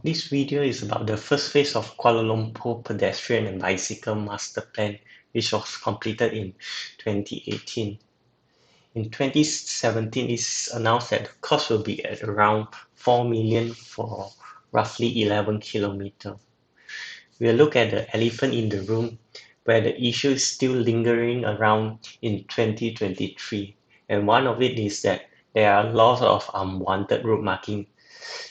This video is about the first phase of Kuala Lumpur pedestrian and bicycle master plan, which was completed in 2018. In 2017, it's announced that the cost will be at around 4 million for roughly 11 kilometers. We'll look at the elephant in the room, where the issue is still lingering around in 2023. And one of it is that there are lots of unwanted road marking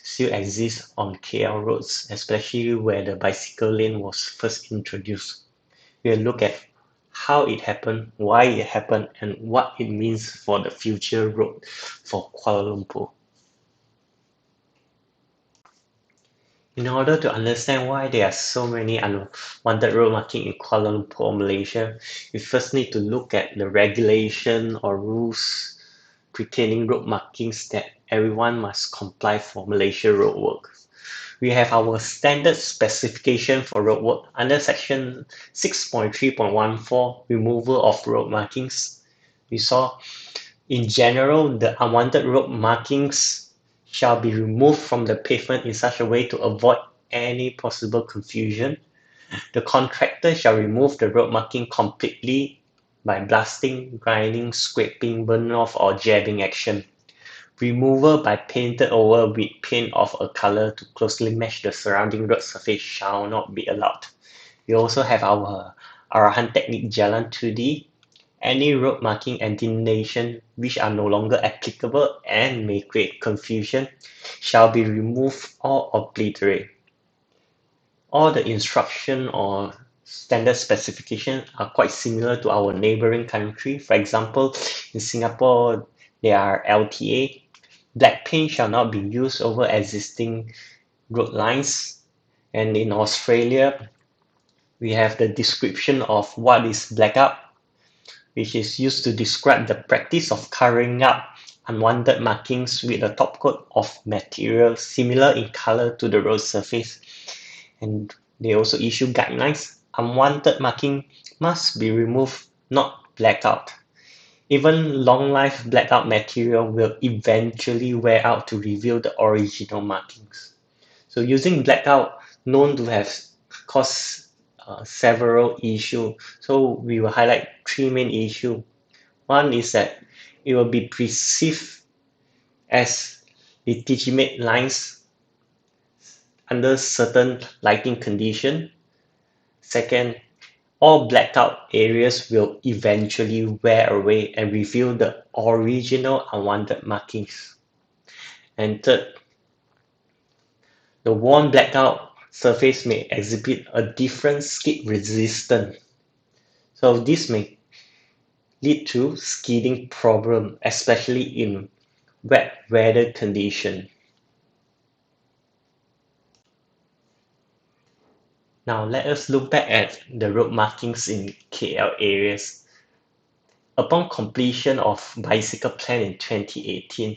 still exist on KL roads, especially where the bicycle lane was first introduced. We'll look at how it happened, why it happened, and what it means for the future road for Kuala Lumpur. In order to understand why there are so many unwanted road marking in Kuala Lumpur, Malaysia, we first need to look at the regulation or rules pertaining road markings that everyone must comply for Malaysia roadwork. We have our standard specification for roadwork under section 6.3.14, removal of road markings. We saw in general the unwanted road markings shall be removed from the pavement in such a way to avoid any possible confusion. The contractor shall remove the road marking completely by blasting, grinding, scraping, burn off, or jabbing action. Removal by painted over with paint of a color to closely match the surrounding road surface shall not be allowed. We also have our Arahan technique Jalan 2D. Any road marking and delineation which are no longer applicable and may create confusion shall be removed or obliterated. All the instruction or standard specification are quite similar to our neighboring country. For example, in Singapore, there are LTA. Black paint shall not be used over existing road lines. And in Australia, we have the description of what is blackout, which is used to describe the practice of covering up unwanted markings with a top coat of material similar in color to the road surface. And they also issue guidelines. Unwanted marking must be removed, not blackout. Even long-life blackout material will eventually wear out to reveal the original markings. So using blackout known to have caused several issues. So we will highlight three main issues. One is that it will be perceived as legitimate lines under certain lighting condition. Second, all blacked out areas will eventually wear away and reveal the original unwanted markings. And third, the worn blackout surface may exhibit a different skid resistance. So this may lead to skidding problem, especially in wet weather condition. Now let us look back at the road markings in KL areas. Upon completion of bicycle plan in 2018,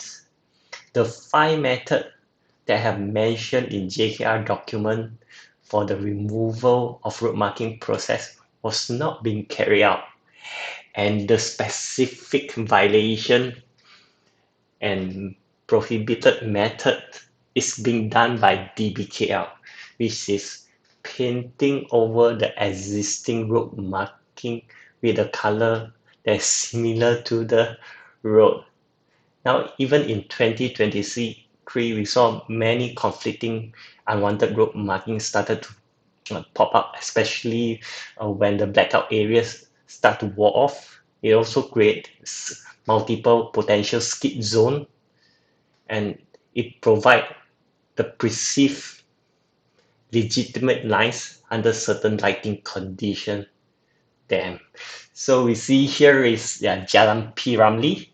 the five methods that have mentioned in JKR document for the removal of road marking process was not being carried out, and the specific violation and prohibited method is being done by DBKL, which is painting over the existing road marking with a color that's similar to the road. Now, even in 2023, we saw many conflicting unwanted road markings started to pop up, especially when the blackout areas start to wall off. It also creates multiple potential skid zone, and it provide the perceived legitimate lines under certain lighting condition. Damn. So we see here is Jalan P. Ramlee.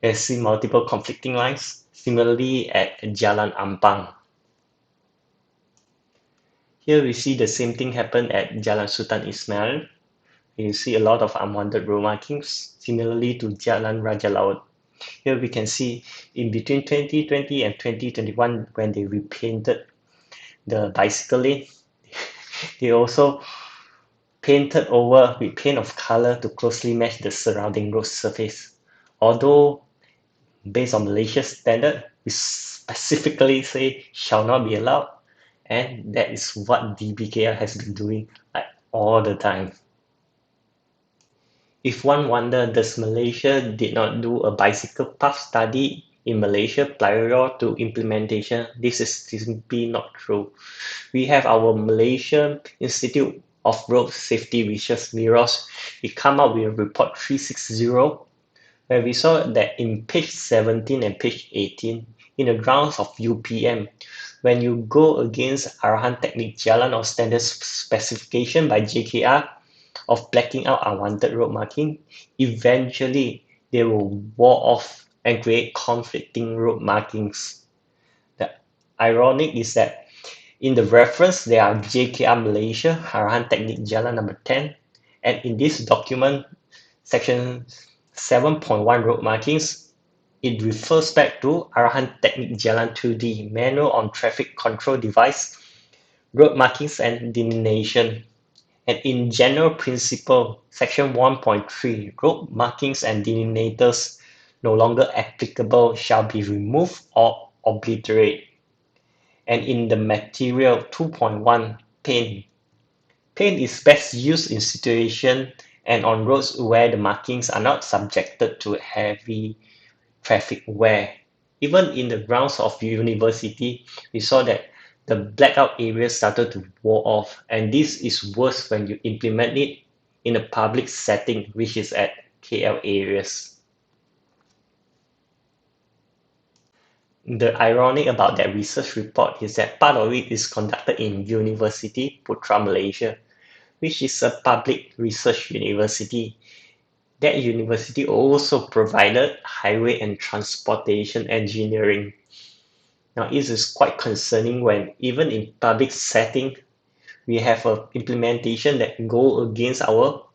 You see multiple conflicting lines. Similarly at Jalan Ampang. Here we see the same thing happen at Jalan Sultan Ismail. You see a lot of unwanted road markings, similarly to Jalan Raja Laut. Here we can see in between 2020 and 2021 when they repainted the bicycle lane, they also painted over with paint of color to closely match the surrounding road surface. Although based on Malaysia's standard, we specifically say shall not be allowed, and that is what DBKL has been doing like all the time. If one wonder, does Malaysia did not do a bicycle path study in Malaysia prior to implementation? This is simply not true. We have our Malaysian Institute of Road Safety Research, MIROS. We come up with a report 360 where we saw that in page 17 and page 18, in the grounds of UPM, when you go against Arahan Technique Jalan or standard specification by JKR of blacking out unwanted road marking, eventually they will wall off and create conflicting road markings. The ironic is that in the reference, there are JKR Malaysia, Arahan Technique Jalan number 10, and in this document, section 7.1 road markings, it refers back to Arahan Technique Jalan 2D, Manual on Traffic Control Device, Road Markings and Delineation. And in general principle, section 1.3, road markings and delineators no longer applicable shall be removed or obliterated. And in the material 2.1, paint. Paint is best used in situations and on roads where the markings are not subjected to heavy traffic wear. Even in the grounds of university, we saw that the blackout areas started to wall off, and this is worse when you implement it in a public setting, which is at KL areas. The ironic about that research report is that part of it is conducted in University Putra Malaysia, which is a public research university. That university also provided highway and transportation engineering. Now, it is quite concerning when even in public setting, we have a implementation that go against our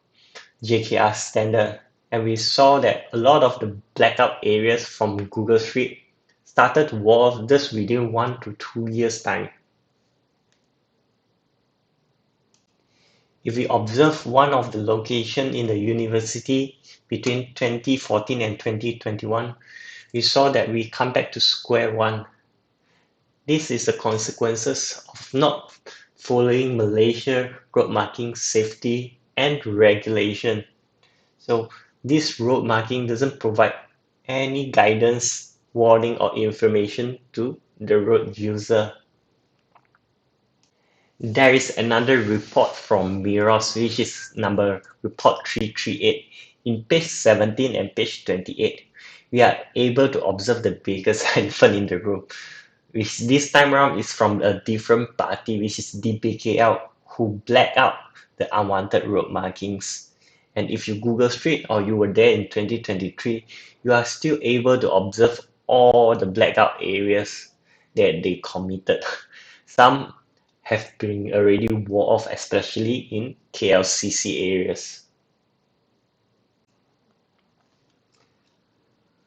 JKR standard. And we saw that a lot of the blackout areas from Google Street started to wall just within 1 to 2 years time. If we observe one of the location in the university between 2014 and 2021, we saw that we come back to square one. This is the consequences of not following Malaysia road marking safety and regulation. So this road marking doesn't provide any guidance, warning or information to the road user. There is another report from Miros, which is number report 338. In page 17 and page 28, we are able to observe the biggest elephant in the room, which this time around is from a different party, which is DPKL, who black out the unwanted road markings. And if you Google Street or you were there in 2023, you are still able to observe all the blackout areas that they committed. Some have been already walled off, especially in KLCC areas.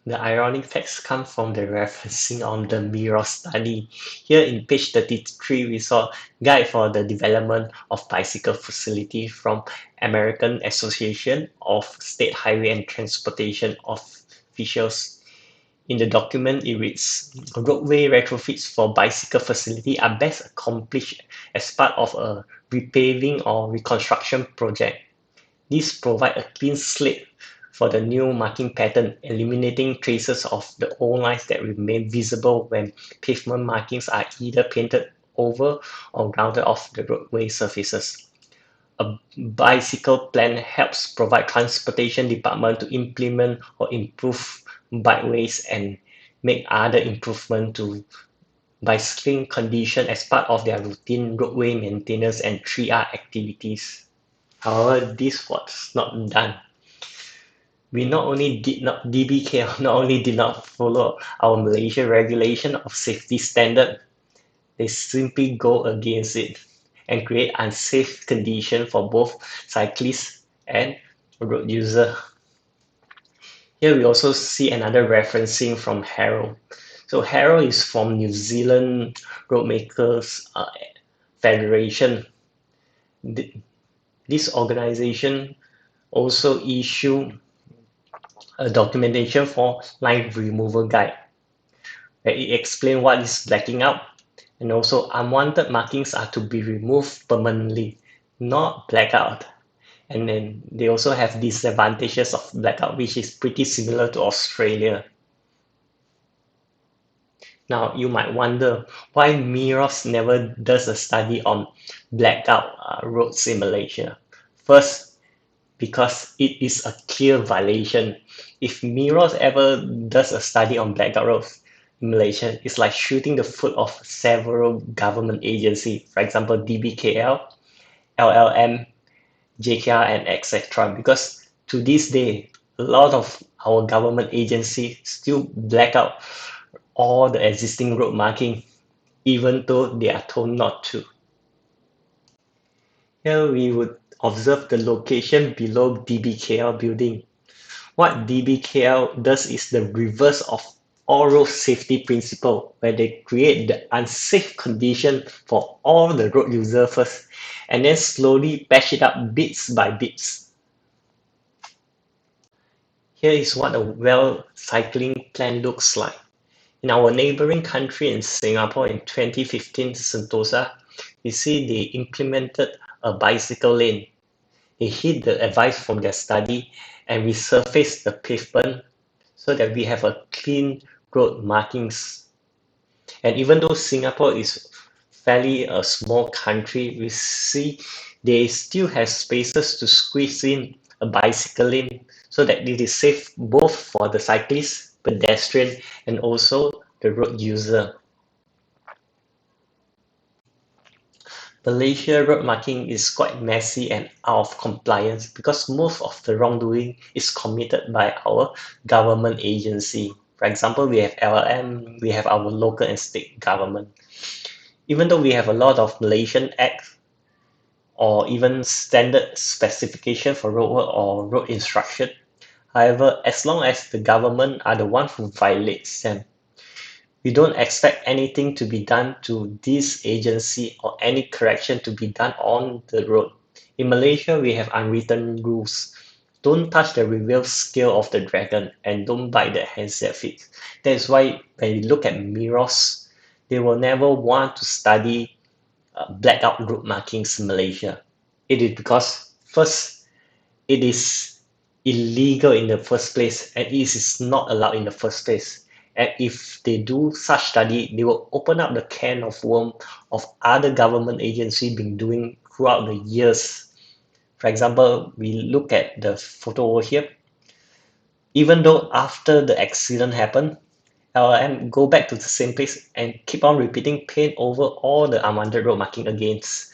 The ironic facts come from the referencing on the Mirror study. Here in page 33, we saw Guide for the Development of Bicycle Facility from American Association of State Highway and Transportation Officials. In the document, it reads, roadway retrofits for bicycle facility are best accomplished as part of a repaving or reconstruction project. These provide a clean slate for the new marking pattern, eliminating traces of the old lines that remain visible when pavement markings are either painted over or rounded off the roadway surfaces. A bicycle plan helps provide transportation department to implement or improve bikeways and make other improvement to bicycling condition as part of their routine roadway maintenance and 3R activities. However, this was not done. We not only did not DBK not only did not follow our Malaysia regulation of safety standard, they simply go against it and create unsafe condition for both cyclists and road user. Here we also see another referencing from Harrow. So Harrow is from New Zealand Roadmakers Federation. This organization also issue a documentation for line removal guide. where it explains what is blacking out. And also, unwanted markings are to be removed permanently, not black out. And then they also have disadvantages of blackout, which is pretty similar to Australia. Now, you might wonder why Miros never does a study on blackout roads in Malaysia. First, because it is a clear violation. If Miros ever does a study on blackout roads in Malaysia, it's like shooting the foot of several government agencies, for example, DBKL, LLM, JKR, and etc. Because to this day, a lot of our government agencies still black out all the existing road marking, even though they are told not to. Here we would observe the location below DBKL building. What DBKL does is the reverse of all road safety principle, where they create the unsafe condition for all the road users first, and then slowly patch it up bits by bits. Here is what a well cycling plan looks like. In our neighboring country in Singapore in 2015, Sentosa, we see they implemented a bicycle lane. They heed the advice from their study and resurface the pavement so that we have a clean road markings. And even though Singapore is fairly a small country, we see they still have spaces to squeeze in a bicycle lane so that it is safe both for the cyclist, pedestrian, and also the road user. Malaysia road marking is quite messy and out of compliance because most of the wrongdoing is committed by our government agency. For example, we have LLM, we have our local and state government. Even though we have a lot of Malaysian acts or even standard specification for roadwork or road instruction, however, as long as the government are the one who violates them, we don't expect anything to be done to this agency or any correction to be done on the road. In Malaysia, we have unwritten rules. Don't touch the reveal scale of the dragon and don't bite the handset feet. That is why when you look at Miros, they will never want to study blackout route markings in Malaysia. It is because first, it is illegal in the first place and it is not allowed in the first place. And if they do such study, they will open up the can of worm of other government agencies been doing throughout the years. For example, we look at the photo over here. Even though after the accident happened, LLM go back to the same place and keep on repeating paint over all the unwanted road marking against.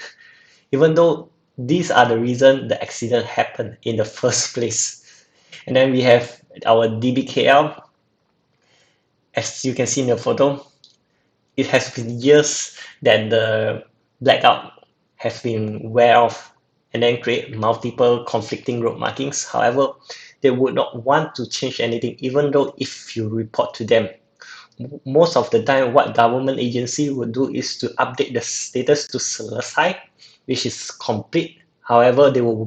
Even though these are the reason the accident happened in the first place. And then we have our DBKL. As you can see in the photo, it has been years that the blackout has been wear off and then create multiple conflicting road markings. However, they would not want to change anything, even though if you report to them. Most of the time, what government agency would do is to update the status to selesai, which is complete. However, they will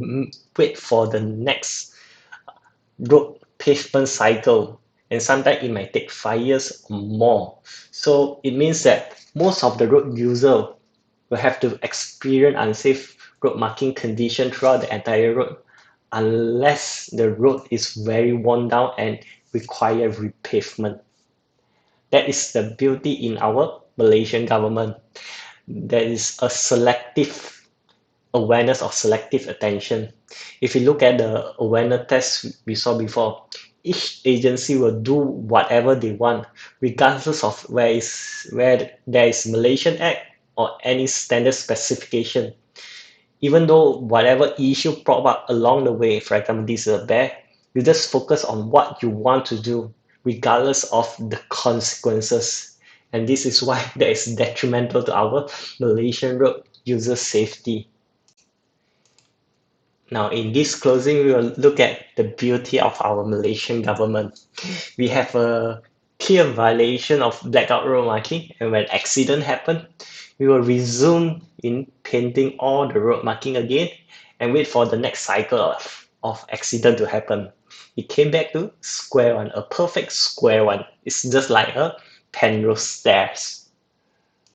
wait for the next road pavement cycle, and sometimes it might take 5 years or more. So it means that most of the road user will have to experience unsafe road marking condition throughout the entire road unless the road is very worn down and require repavement. That is the beauty in our Malaysian government. There is a selective awareness or selective attention. If you look at the awareness test we saw before, each agency will do whatever they want, regardless of where there is Malaysian Act or any standard specification. Even though whatever issue prop up along the way, for example, this is a bear, you just focus on what you want to do, regardless of the consequences. And this is why that is detrimental to our Malaysian road user safety. Now, in this closing, we will look at the beauty of our Malaysian government. We have a clear violation of blackout road marking, and when accident happen, we will resume in painting all the road marking again and wait for the next cycle of accident to happen. It came back to square one, a perfect square one. It's just like a Penrose stairs.